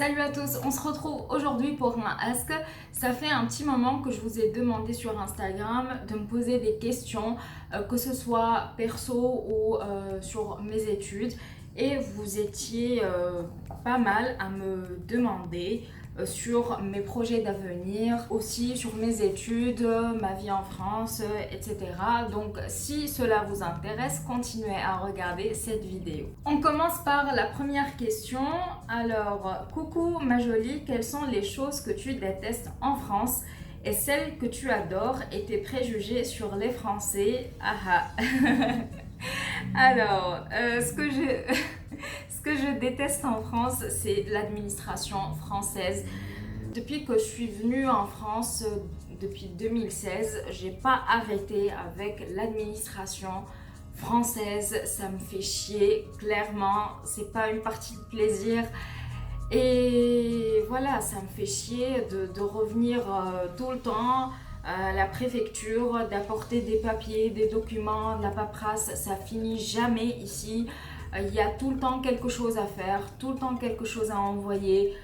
Salut à tous, on se retrouve aujourd'hui pour un Ask. Ça fait un petit moment que je vous ai demandé sur Instagram de me poser des questions, que ce soit perso ou sur mes études. Et vous étiez pas mal à me demander sur mes projets d'avenir, aussi sur mes études, ma vie en France, etc. Donc si cela vous intéresse, continuez à regarder cette vidéo. On commence par la première question. Alors, coucou ma jolie, quelles sont les choses que tu détestes en France et celles que tu adores et tes préjugés sur les Français? Ah ah. Alors, ce que je déteste en France, c'est l'administration française. Depuis que je suis venue en France, depuis 2016, j'ai pas arrêté avec l'administration française. Ça me fait chier, clairement. C'est pas une partie de plaisir. Et voilà, ça me fait chier de revenir tout le temps à la préfecture, d'apporter des papiers, des documents, de la paperasse. Ça finit jamais ici. Il y a tout le temps quelque chose à faire, tout le temps quelque chose à envoyer.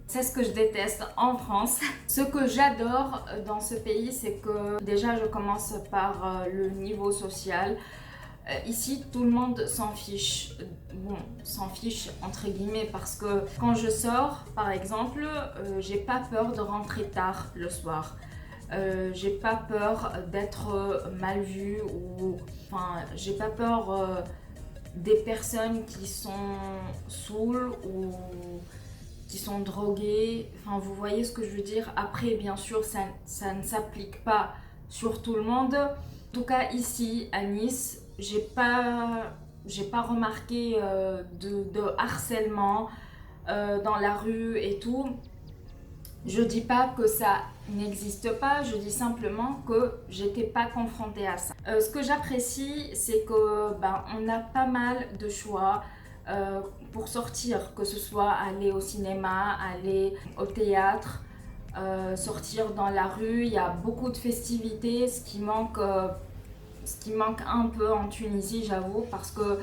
C'est ce que je déteste en France. Ce que j'adore dans ce pays, c'est que déjà je commence par le niveau social. Ici, tout le monde s'en fiche. Bon, s'en fiche entre guillemets parce que quand je sors, par exemple, j'ai pas peur de rentrer tard le soir. J'ai pas peur d'être mal vue ou enfin, j'ai pas peur des personnes qui sont saoules ou qui sont droguées. Enfin, vous voyez ce que je veux dire. Après, bien sûr, ça ne s'applique pas sur tout le monde. En tout cas, ici à Nice, j'ai pas remarqué de harcèlement dans la rue et tout. Je dis pas que ça n'existe pas, je dis simplement que j'étais pas confrontée à ça. Ce que j'apprécie, c'est que on a pas mal de choix pour sortir, que ce soit aller au cinéma, aller au théâtre, sortir dans la rue. Il y a beaucoup de festivités, ce qui manque un peu en Tunisie, j'avoue, parce que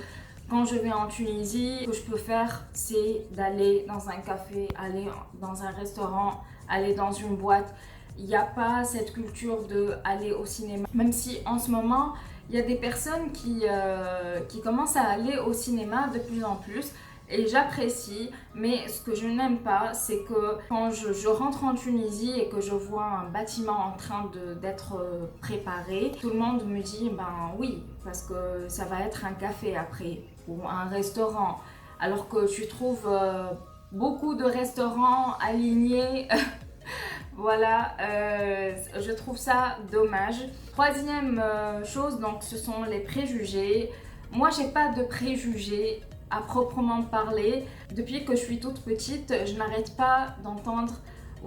quand je vais en Tunisie, ce que je peux faire, c'est d'aller dans un café, aller dans un restaurant, aller dans une boîte. Il n'y a pas cette culture de aller au cinéma. Même si en ce moment, il y a des personnes qui commencent à aller au cinéma de plus en plus. Et j'apprécie, mais ce que je n'aime pas, c'est que quand je rentre en Tunisie et que je vois un bâtiment en train d'être préparé, tout le monde me dit ben oui, parce que ça va être un café après ou un restaurant. Alors que tu trouves beaucoup de restaurants alignés. Voilà, je trouve ça dommage. Troisième chose, donc, ce sont les préjugés. Moi, j'ai pas de préjugés à proprement parler. Depuis que je suis toute petite, je n'arrête pas d'entendre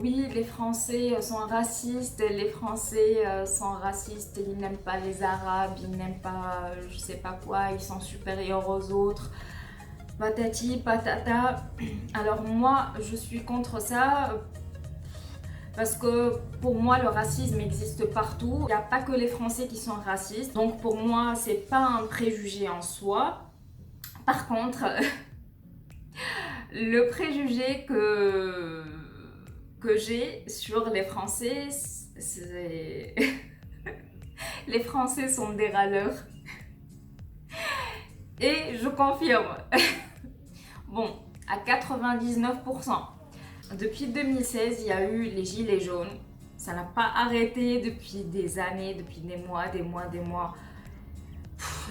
oui, les Français sont racistes, les Français sont racistes, ils n'aiment pas les Arabes, ils n'aiment pas je sais pas quoi, ils sont supérieurs aux autres. Patati, patata. Alors moi, je suis contre ça. Parce que pour moi, le racisme existe partout. Il n'y a pas que les Français qui sont racistes. Donc pour moi, c'est pas un préjugé en soi. Par contre, le préjugé que j'ai sur les Français, c'est... Les Français sont des râleurs. Et je confirme. Bon, à 99%. Depuis 2016, il y a eu les gilets jaunes. Ça n'a pas arrêté depuis des années, depuis des mois, des mois, des mois.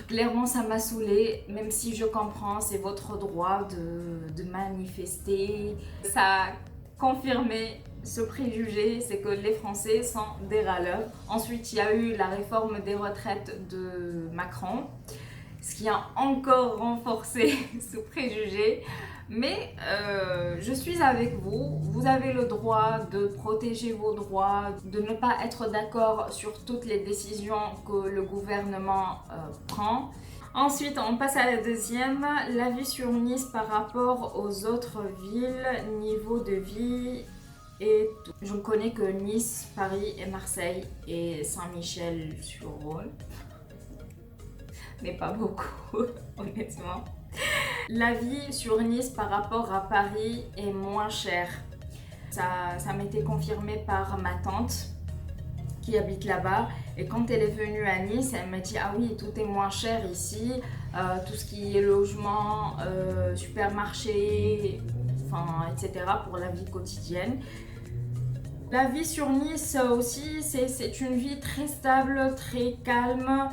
Clairement, ça m'a saoulée, même si je comprends, c'est votre droit de manifester. Ça a confirmé ce préjugé, c'est que les Français sont des râleurs. Ensuite, il y a eu la réforme des retraites de Macron, ce qui a encore renforcé ce préjugé. Mais je suis avec vous, vous avez le droit de protéger vos droits, de ne pas être d'accord sur toutes les décisions que le gouvernement prend. Ensuite, on passe à la deuxième, la vie sur Nice par rapport aux autres villes, niveau de vie et tout. Je ne connais que Nice, Paris et Marseille et Saint-Michel-sur-Rhône, mais pas beaucoup, honnêtement. La vie sur Nice par rapport à Paris est moins chère. Ça m'était confirmé par ma tante qui habite là-bas. Et quand elle est venue à Nice, elle m'a dit « Ah oui, tout est moins cher ici. Tout ce qui est logement, supermarché, enfin, etc. pour la vie quotidienne. » La vie sur Nice aussi, c'est une vie très stable, très calme.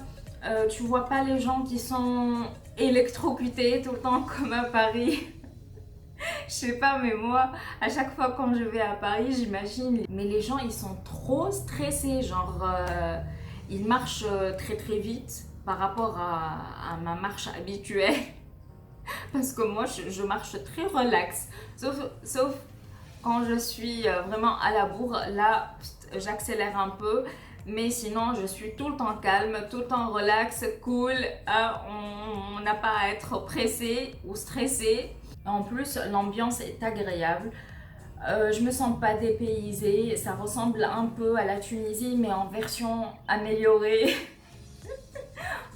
Tu vois pas les gens qui sont électrocutés tout le temps comme à Paris. Je sais pas, mais moi, à chaque fois quand je vais à Paris, j'imagine, mais les gens, ils sont trop stressés, genre, ils marchent très très vite par rapport à ma marche habituelle. Parce que moi, je marche très relax. Sauf quand je suis vraiment à la bourre, là, j'accélère un peu. Mais sinon, je suis tout le temps calme, tout le temps relax, cool. On n'a pas à être pressé ou stressé. En plus, l'ambiance est agréable. Je me sens pas dépaysée. Ça ressemble un peu à la Tunisie, mais en version améliorée.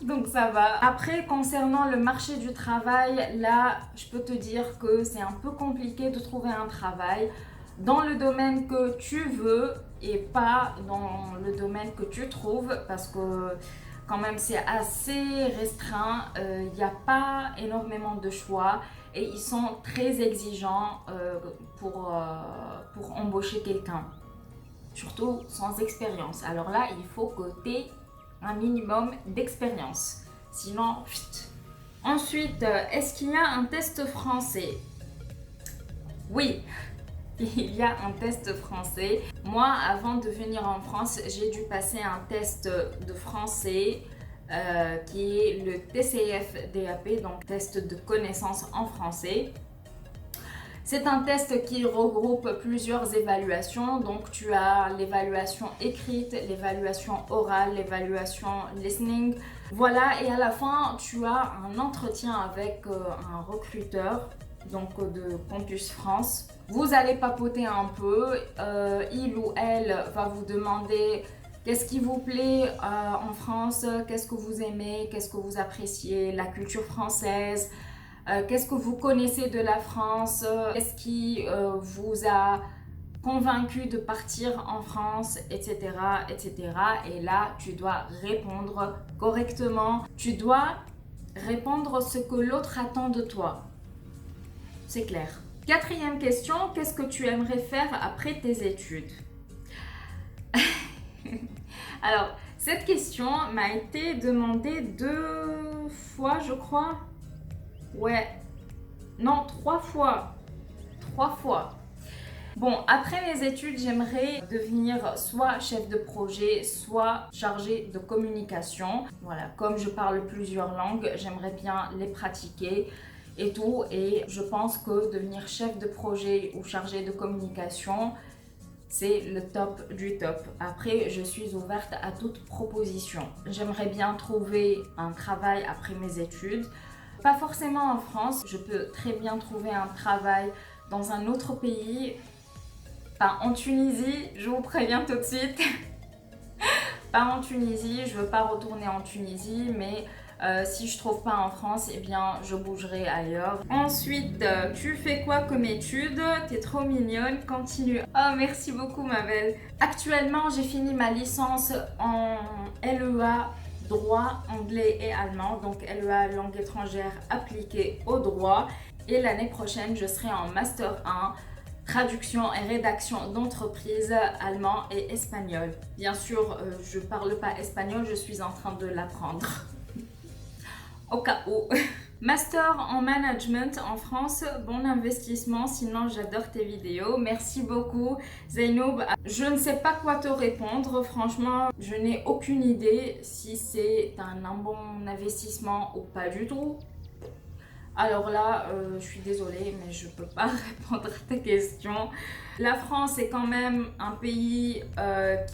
Donc ça va. Après, concernant le marché du travail, là, je peux te dire que c'est un peu compliqué de trouver un travail dans le domaine que tu veux et pas dans le domaine que tu trouves, parce que quand même c'est assez restreint, il n'y a pas énormément de choix et ils sont très exigeants pour embaucher quelqu'un, surtout sans expérience. Alors là, il faut que tu aies un minimum d'expérience, sinon chut. Ensuite, est-ce qu'il y a un test français? Oui, il y a un test français. Moi, avant de venir en France, j'ai dû passer un test de français qui est le TCF DAP, donc test de connaissance en français. C'est un test qui regroupe plusieurs évaluations. Donc, tu as l'évaluation écrite, l'évaluation orale, l'évaluation listening. Voilà, et à la fin, tu as un entretien avec un recruteur, donc de Campus France. Vous allez papoter un peu. Il ou elle va vous demander qu'est-ce qui vous plaît en France, qu'est-ce que vous aimez, qu'est-ce que vous appréciez, la culture française. Qu'est-ce que vous connaissez de la France? Qu'est-ce qui vous a convaincu de partir en France, etc., etc. Et là, tu dois répondre correctement. Tu dois répondre ce que l'autre attend de toi. C'est clair. Quatrième question, qu'est-ce que tu aimerais faire après tes études? Alors, cette question m'a été demandée 2 fois, je crois. Ouais, non, 3 fois. 3 fois. Bon, après mes études, j'aimerais devenir soit chef de projet, soit chargé de communication. Voilà, comme je parle plusieurs langues, j'aimerais bien les pratiquer et tout. Et je pense que devenir chef de projet ou chargé de communication, c'est le top du top. Après, je suis ouverte à toute proposition. J'aimerais bien trouver un travail après mes études. Pas forcément en France, je peux très bien trouver un travail dans un autre pays. Pas en Tunisie, je vous préviens tout de suite. Pas en Tunisie, je veux pas retourner en Tunisie, mais si je trouve pas en France, eh bien je bougerai ailleurs. Ensuite, tu fais quoi comme études? T'es trop mignonne, continue. Oh, merci beaucoup ma belle. Actuellement, j'ai fini ma licence en LEA droit, anglais et allemand, donc LEA langue étrangère appliquée au droit. Et l'année prochaine, je serai en master 1 traduction et rédaction d'entreprise allemand et espagnol. Bien sûr, je parle pas espagnol, je suis en train de l'apprendre. Au cas où. Master en management en France, bon investissement, sinon j'adore tes vidéos. Merci beaucoup Zainoub. Je ne sais pas quoi te répondre, franchement, je n'ai aucune idée si c'est un bon investissement ou pas du tout. Alors là, je suis désolée, mais je ne peux pas répondre à ta question. La France est quand même un pays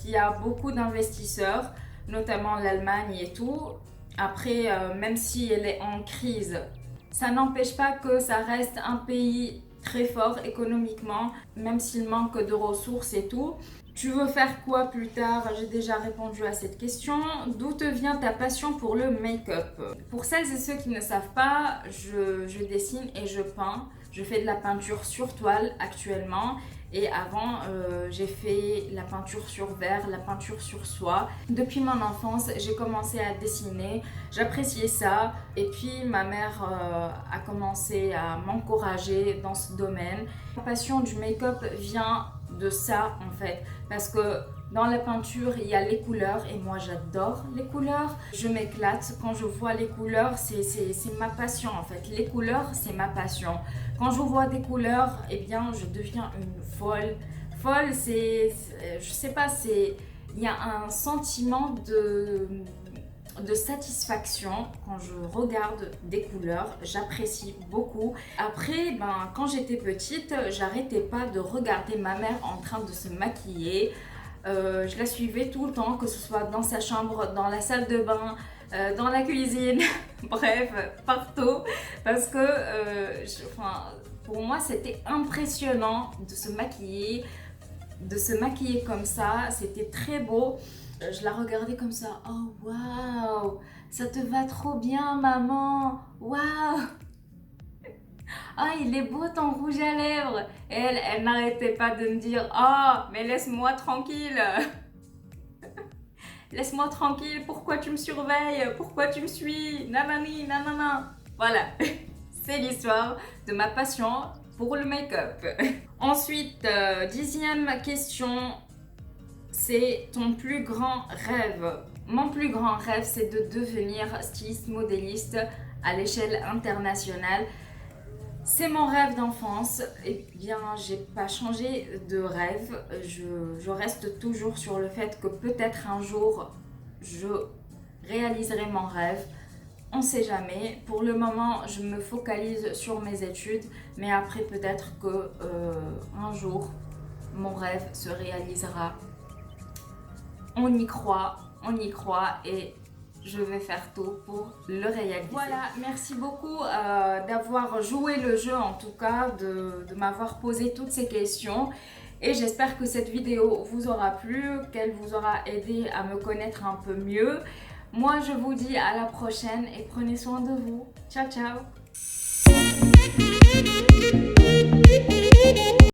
qui a beaucoup d'investisseurs, notamment l'Allemagne et tout. Après, même si elle est en crise, ça n'empêche pas que ça reste un pays très fort économiquement, même s'il manque de ressources et tout. Tu veux faire quoi plus tard? J'ai déjà répondu à cette question. D'où te vient ta passion pour le make-up? Pour celles et ceux qui ne savent pas, je dessine et je peins. Je fais de la peinture sur toile actuellement. Et avant, j'ai fait la peinture sur verre, la peinture sur soie. Depuis mon enfance, j'ai commencé à dessiner. J'appréciais ça. Et puis, ma mère a commencé à m'encourager dans ce domaine. La passion du make-up vient de ça, en fait. Parce que dans la peinture, il y a les couleurs. Et moi, j'adore les couleurs. Je m'éclate. Quand je vois les couleurs, c'est ma passion, en fait. Les couleurs, c'est ma passion. Quand je vois des couleurs, eh bien, je deviens une folle. Folle, je sais pas, il y a un sentiment de satisfaction quand je regarde des couleurs. J'apprécie beaucoup. Après, quand j'étais petite, j'arrêtais pas de regarder ma mère en train de se maquiller. Je la suivais tout le temps, que ce soit dans sa chambre, dans la salle de bain, dans la cuisine, bref, partout. Parce que pour moi, c'était impressionnant de se maquiller comme ça. C'était très beau. Je la regardais comme ça. Oh waouh, ça te va trop bien, maman. Waouh. Ah, il est beau ton rouge à lèvres. Et elle n'arrêtait pas de me dire, oh, mais laisse-moi tranquille. Laisse-moi tranquille, pourquoi tu me surveilles? Pourquoi tu me suis? Nanani, nanana. Voilà, c'est l'histoire de ma passion pour le make-up. Ensuite, 10e question, c'est ton plus grand rêve. Mon plus grand rêve, c'est de devenir styliste modéliste à l'échelle internationale. C'est mon rêve d'enfance. Eh bien, j'ai pas changé de rêve. Je reste toujours sur le fait que peut-être un jour, je réaliserai mon rêve. On sait jamais. Pour le moment, je me focalise sur mes études, mais après peut-être que un jour, mon rêve se réalisera. On y croit et je vais faire tout pour le réaliser. Voilà, merci beaucoup d'avoir joué le jeu, en tout cas, de m'avoir posé toutes ces questions. Et j'espère que cette vidéo vous aura plu, qu'elle vous aura aidé à me connaître un peu mieux. Moi, je vous dis à la prochaine et prenez soin de vous. Ciao, ciao!